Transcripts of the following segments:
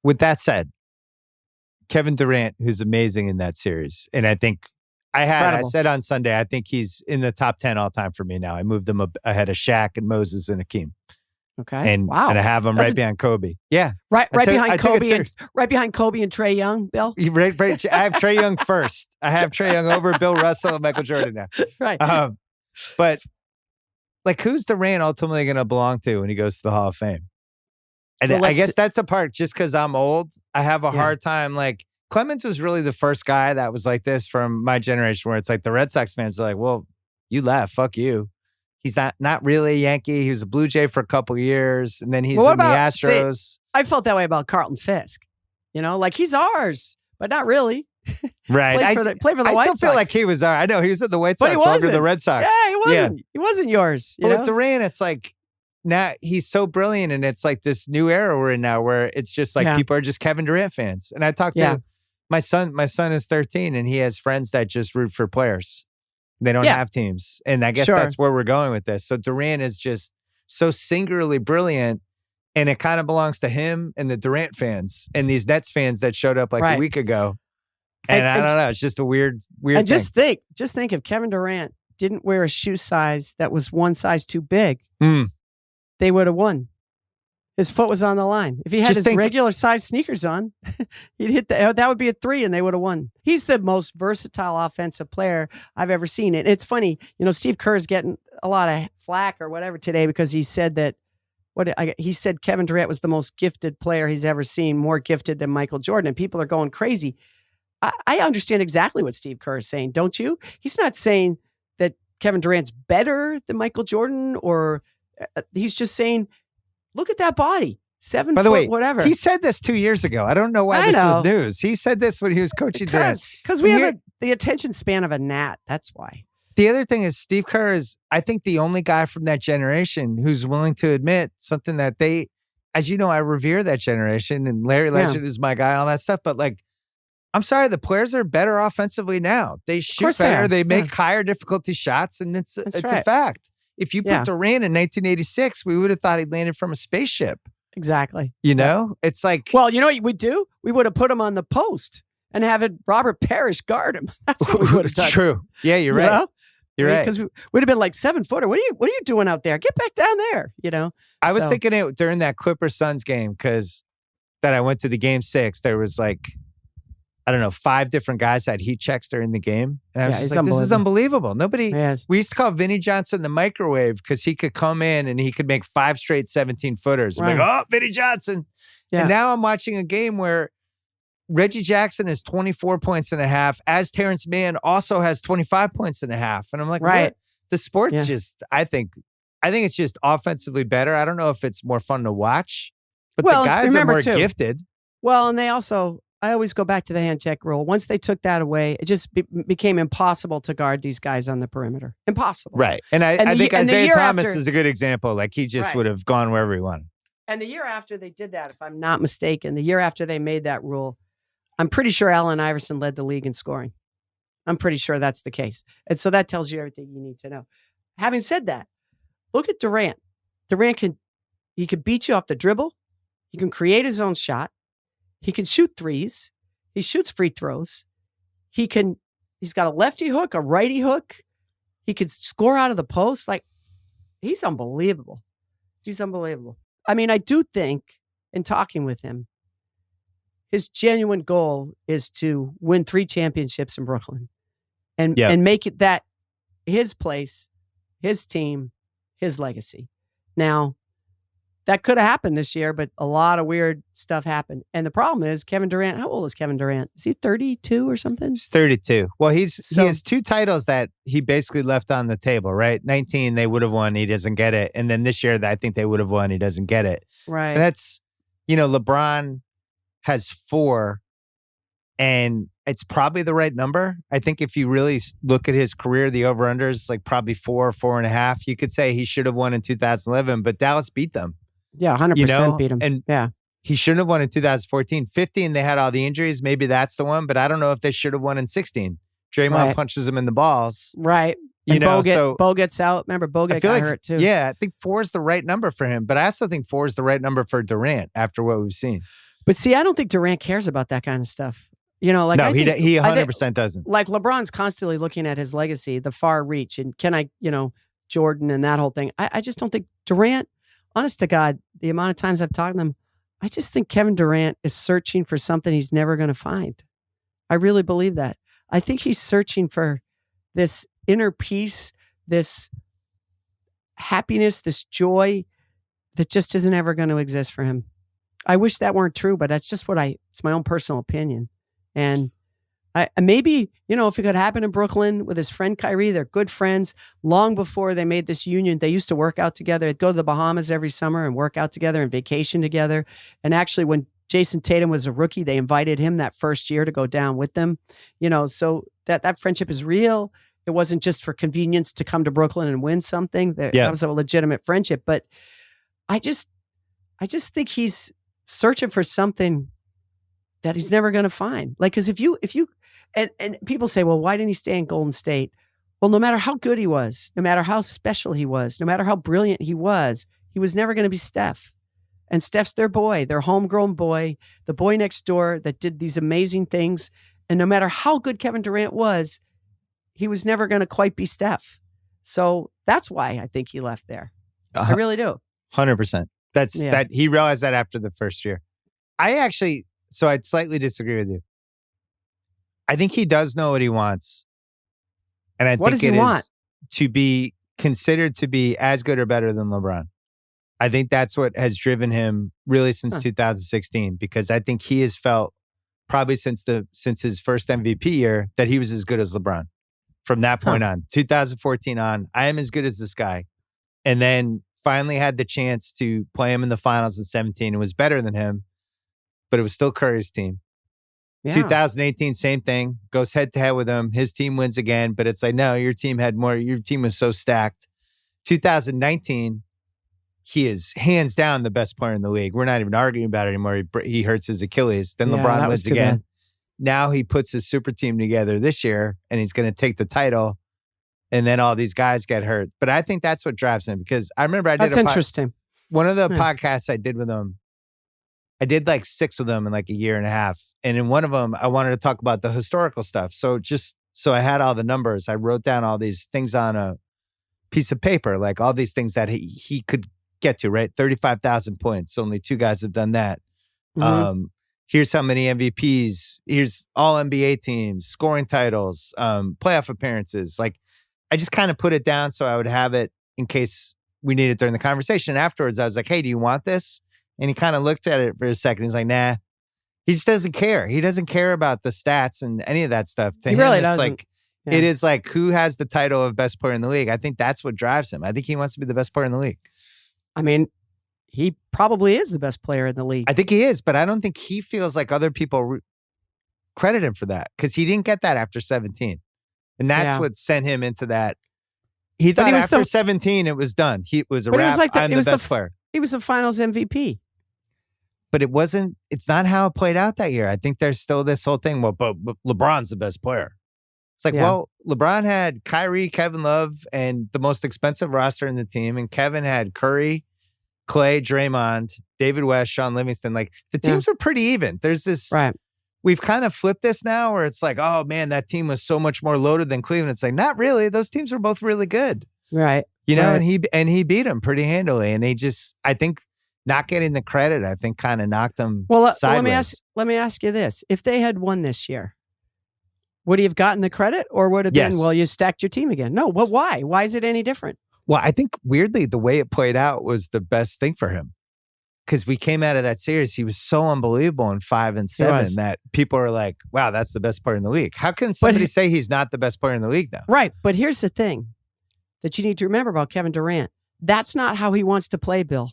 With that said, Kevin Durant, who's amazing in that series, and I think I said on Sunday, I think he's in the top 10 all time for me now. I moved him ahead of Shaq and Moses and Hakeem. Okay. And I have him right behind Kobe. Yeah. Right behind Kobe and Trae Young, Bill. Right, I have Trae Young first. I have Trae Young over Bill Russell and Michael Jordan now. Right. But like, who's Durant ultimately going to belong to when he goes to the Hall of Fame? And I guess that's a part, just because I'm old, I have a hard time. Like, Clemens was really the first guy that was like this from my generation, where it's like the Red Sox fans are like, well, you left, fuck you. He's not really a Yankee. He was a Blue Jay for a couple of years, and then he's in the Astros. See, I felt that way about Carlton Fisk. You know, like, he's ours, but not really. Right. Play for the White Sox. I still feel like he was ours. I know he was at the White Sox longer than the Red Sox. Yeah, he wasn't. He wasn't yours. But with Durant, it's like, now he's so brilliant, and it's like this new era we're in now, where it's just like people are just Kevin Durant fans. And I talked to my son. My son is 13, and he has friends that just root for players. They don't have teams. And I guess that's where we're going with this. So Durant is just so singularly brilliant, and it kind of belongs to him and the Durant fans and these Nets fans that showed up like a week ago. And I don't know. It's just a weird and thing. Just think if Kevin Durant didn't wear a shoe size that was one size too big, they would have won. His foot was on the line. If he had his regular size sneakers on, he'd hit that would be a 3 and they would have won. He's the most versatile offensive player I've ever seen. And it's funny, Steve Kerr's getting a lot of flack or whatever today because he said he said Kevin Durant was the most gifted player he's ever seen, more gifted than Michael Jordan. And people are going crazy. I understand exactly what Steve Kerr is saying, don't you? He's not saying that Kevin Durant's better than Michael Jordan, or he's just saying, look at that body. 7 By the foot, way, whatever. He said this 2 years ago. I don't know why this was news. He said this when he was coaching Durant. Because we have the attention span of a gnat. That's why. The other thing is Steve Kerr is, I think, the only guy from that generation who's willing to admit something that they, as you know, I revere that generation, and Larry Legend is my guy and all that stuff. But like, I'm sorry, the players are better offensively now. They shoot better. They make higher difficulty shots, and it's a fact. If you put Durant in 1986, we would have thought he landed from a spaceship. Exactly. It's like... Well, you know what we'd do? We would have put him on the post and have Robert Parrish guard him. That's what we would have done. True. Yeah, you're right. You're right. Because we'd have been like 7 footer. What are you doing out there? Get back down there, I was thinking it during that Clippers-Suns game, because that I went to the game 6, there was like, I don't know, 5 different guys had heat checks during the game. And I was just like, this is unbelievable. Nobody, we used to call Vinny Johnson the microwave because he could come in and he could make 5 straight 17-footers. I'm like, oh, Vinny Johnson. Yeah. And now I'm watching a game where Reggie Jackson has 24 points and a half, as Terrence Mann also has 25 points and a half. And I'm like, what? The sport's just, I think it's just offensively better. I don't know if it's more fun to watch, but the guys are more gifted. Well, and they also... I always go back to the hand check rule. Once they took that away, it just became impossible to guard these guys on the perimeter. Impossible. Right. And I think Isaiah Thomas is a good example. Like, he just would have gone wherever he wanted. And the year after they did that, if I'm not mistaken, the year after they made that rule, I'm pretty sure Allen Iverson led the league in scoring. I'm pretty sure that's the case. And so that tells you everything you need to know. Having said that, look at Durant. Durant can beat you off the dribble. He can create his own shot. He can shoot threes. He shoots free throws. He's got a lefty hook, a righty hook. He can score out of the post. Like, he's unbelievable. He's unbelievable. I mean, I do think, in talking with him, his genuine goal is to win 3 championships in Brooklyn and make it that his place, his team, his legacy. Now, that could have happened this year, but a lot of weird stuff happened. And the problem is, Kevin Durant, how old is Kevin Durant? Is he 32 or something? He's 32. Well, he has 2 titles that he basically left on the table, right? 19, they would have won. He doesn't get it. And then this year, I think they would have won. He doesn't get it. Right. And that's, LeBron has 4, and it's probably the right number. I think if you really look at his career, the over-under is like probably 4, 4.5. You could say he should have won in 2011, but Dallas beat them. Yeah, 100% beat him. And he shouldn't have won in 2014. 15, they had all the injuries. Maybe that's the one, but I don't know if they should have won in 16. Draymond punches him in the balls. Right. And Bo gets out. Remember, Bogut got hurt too. Yeah, I think 4 is the right number for him, but I also think 4 is the right number for Durant after what we've seen. But see, I don't think Durant cares about that kind of stuff. You know, like no, he 100% doesn't. Like LeBron's constantly looking at his legacy, the far reach, and Jordan and that whole thing. I just don't think Durant, honest to God, the amount of times I've talked to him, I just think Kevin Durant is searching for something he's never going to find. I really believe that. I think he's searching for this inner peace, this happiness, this joy that just isn't ever going to exist for him. I wish that weren't true, but that's just it's my own personal opinion. And maybe, if it could happen in Brooklyn with his friend Kyrie, they're good friends. Long before they made this union, they used to work out together. They'd go to the Bahamas every summer and work out together and vacation together. And actually, when Jason Tatum was a rookie, they invited him that first year to go down with them. So that friendship is real. It wasn't just for convenience to come to Brooklyn and win something. That was a legitimate friendship. But I just think he's searching for something that he's never going to find. Like, because if you and people say, well, why didn't he stay in Golden State? Well, no matter how good he was, no matter how special he was, no matter how brilliant he was never going to be Steph. And Steph's their boy, their homegrown boy, the boy next door that did these amazing things. And no matter how good Kevin Durant was, he was never going to quite be Steph. So that's why I think he left there. I really do. 100%. That he realized that after the first year. So I'd slightly disagree with you. I think he does know what he wants. And I think it is to be considered to be as good or better than LeBron. I think that's what has driven him really since 2016, because I think he has felt probably since his first MVP year that he was as good as LeBron. From that point on, 2014 on, I am as good as this guy. And then finally had the chance to play him in the finals in 17. It was better than him, but it was still Curry's team. Yeah. 2018, same thing. Goes head to head with him. His team wins again, but it's like, no, your team had more. Your team was so stacked. 2019, he is hands down the best player in the league. We're not even arguing about it anymore. He hurts his Achilles. Then LeBron wins again. Bad. Now he puts his super team together this year, and he's going to take the title. And then all these guys get hurt. But I think that's what drives him, because I remember that's interesting. One of the podcasts I did with him, I did like 6 of them in like a year and a half. And in one of them, I wanted to talk about the historical stuff. So I had all the numbers. I wrote down all these things on a piece of paper, like all these things that he could get to, right? 35,000 points. Only 2 guys have done that. Mm-hmm. Here's how many MVPs. Here's all NBA teams, scoring titles, playoff appearances. Like, I just kind of put it down so I would have it in case we need it during the conversation. Afterwards, I was like, hey, do you want this? And he kind of looked at it for a second. He's like, nah. He just doesn't care. He doesn't care about the stats and any of that stuff. To him, really it's doesn't. Like, it is like, who has the title of best player in the league? I think that's what drives him. I think he wants to be the best player in the league. I mean, he probably is the best player in the league. I think he is, but I don't think he feels like other people credit him for that, because he didn't get that after 17. And that's what sent him into that. He thought after 17, it was done. He was a wrap. I'm the best player. He was the finals MVP. But it's not how it played out that year. I think there's still this whole thing, well, but LeBron's the best player. It's like, well, LeBron had Kyrie, Kevin Love, and the most expensive roster in the team. And Kevin had Curry, Clay, Draymond, David West, Sean Livingston. Like, the teams were pretty even. There's this, we've kind of flipped this now where it's like, oh man, that team was so much more loaded than Cleveland. It's like, not really. Those teams were both really good. Right. And he beat them pretty handily. And I think not getting the credit, I think kind of knocked them sideways. Let me ask you this. If they had won this year, would he have gotten the credit, or would it have been, well, you stacked your team again? No, but why? Why is it any different? Well, I think weirdly, the way it played out was the best thing for him. Because we came out of that series, he was so unbelievable in 5 and 7 that people are like, wow, that's the best player in the league. How can somebody say he's not the best player in the league now? Right. But here's the thing that you need to remember about Kevin Durant. That's not how he wants to play, Bill.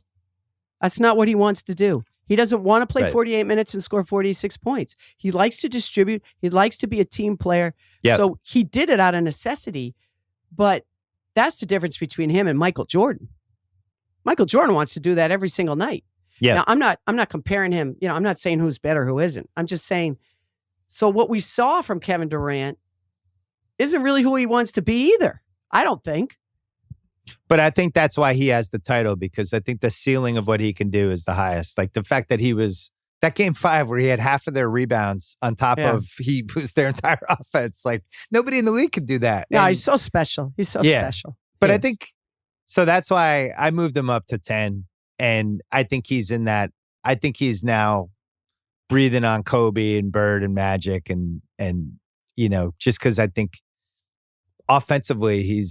That's not what he wants to do. He doesn't want to play 48 minutes and score 46 points. He likes to distribute. He likes to be a team player. Yep. So he did it out of necessity. But that's the difference between him and Michael Jordan. Michael Jordan wants to do that every single night. Yeah. Now, I'm not comparing him. I'm not saying who's better, who isn't. I'm just saying, so what we saw from Kevin Durant isn't really who he wants to be either. I don't think. But I think that's why he has the title, because I think the ceiling of what he can do is the highest. Like the fact that he was That game 5 where he had half of their rebounds on top of he was their entire offense. Like nobody in the league could do that. No, he's so special. He's so special. But I think so. That's why I moved him up to 10, and I think he's in that. I think he's now breathing on Kobe and Bird and Magic, and just because I think offensively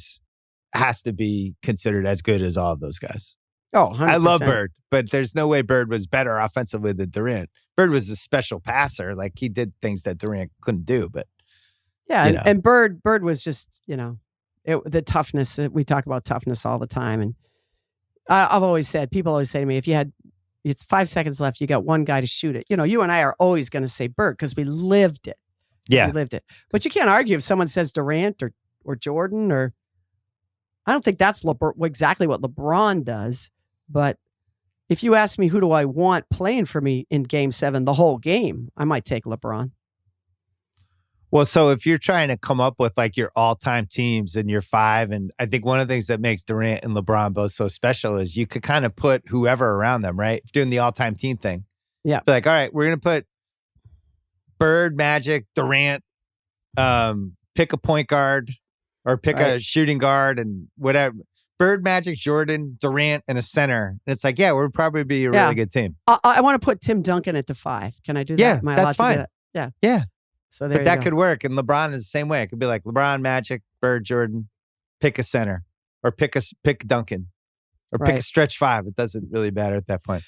has to be considered as good as all of those guys. Oh, 100%. I love Bird, but there's no way Bird was better offensively than Durant. Bird was a special passer. Like he did things that Durant couldn't do, but and Bird was just, the toughness. We talk about toughness all the time. And I've always said, people always say to me, it's 5 seconds left, you got one guy to shoot it. You and I are always going to say Bird because we lived it. Yeah. We lived it. But you can't argue if someone says Durant or Jordan I don't think that's exactly what LeBron does. But if you ask me who do I want playing for me in Game 7, the whole game, I might take LeBron. Well, so if you're trying to come up with like your all-time teams and your 5, and I think one of the things that makes Durant and LeBron both so special is you could kind of put whoever around them, right? Doing the all-time team thing. Yeah. Be like, all right, we're going to put Bird, Magic, Durant, pick a point guard or pick a shooting guard and whatever. Bird, Magic, Jordan, Durant, and a center. And it's like, we'll probably be a really good team. I want to put Tim Duncan at the 5. Can I do that? Yeah, that's fine. Yeah. Yeah. So there that could work. And LeBron is the same way. It could be like LeBron, Magic, Bird, Jordan, pick a center or pick Duncan or pick a stretch 5. It doesn't really matter at that point.